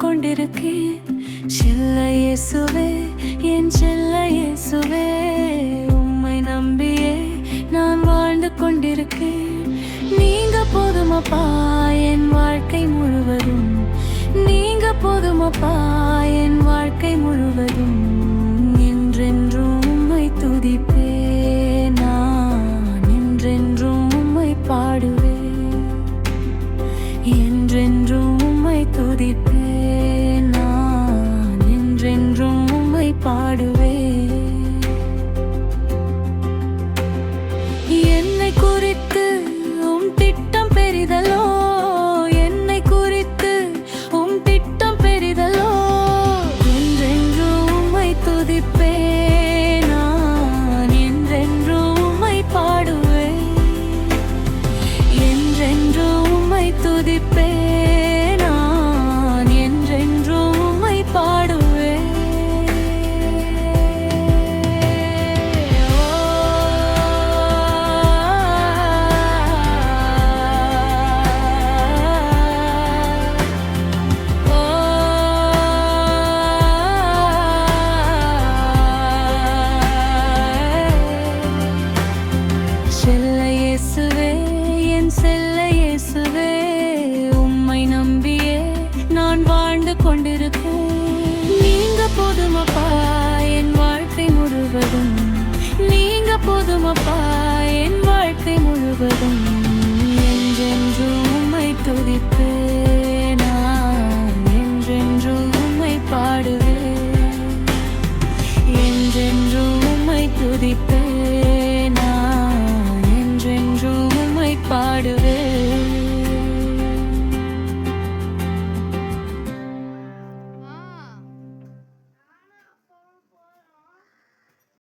கொண்டிருக்கேன். செல்ல இயேசுவே, என் செல்ல இயேசுவே, உம்மை நம்பியே நான் வாழ்ந்து கொண்டிருக்கேன். நீங்க போதுமப்பா என் வாழ்க்கை முழுவதும், நீங்க போதுமப்பா என் வாழ்க்கை முழுவதும். என்றென்றும் உம்மை துதிப்பேன், நான் என்றென்றும் உம்மை பாடுவேன். என்றென்றும் உம்மை துதிப்பேன், நான் என்றென்றும் உம்மை பாடுவேன். என்னை குறித்து உம் திட்டம் பெரிதலோ, என்னை குறித்து உம் திட்டம் பெரிதலோ. என்றென்றும் உம்மை துதிப்பேன், நான் என்றென்றும் உம்மை பாடுவேன். என்றென்றும் உம்மை துதிப்பேன், நான் என்றென்றும் உம்மை பாடுவேன். செல்ல இயேசுவே, என் செல்ல இயேசுவே, உம்மை நம்பியே நான் வாழ்ந்து கொண்டிருக்கேன். நீங்க போதுமப்பா என் வாழ்க்கை முழுவதும், நீங்க போதுமப்பா என் வாழ்க்கை முழுவதும். என்றென்றும் உம்மை துதிப்பேன், நான் என்றென்றும் உம்மை பாடுவேன். என்றென்றும் உம்மை துதிப்பேன், நான் என்றென்றும் உம்மை பாடுவேன்.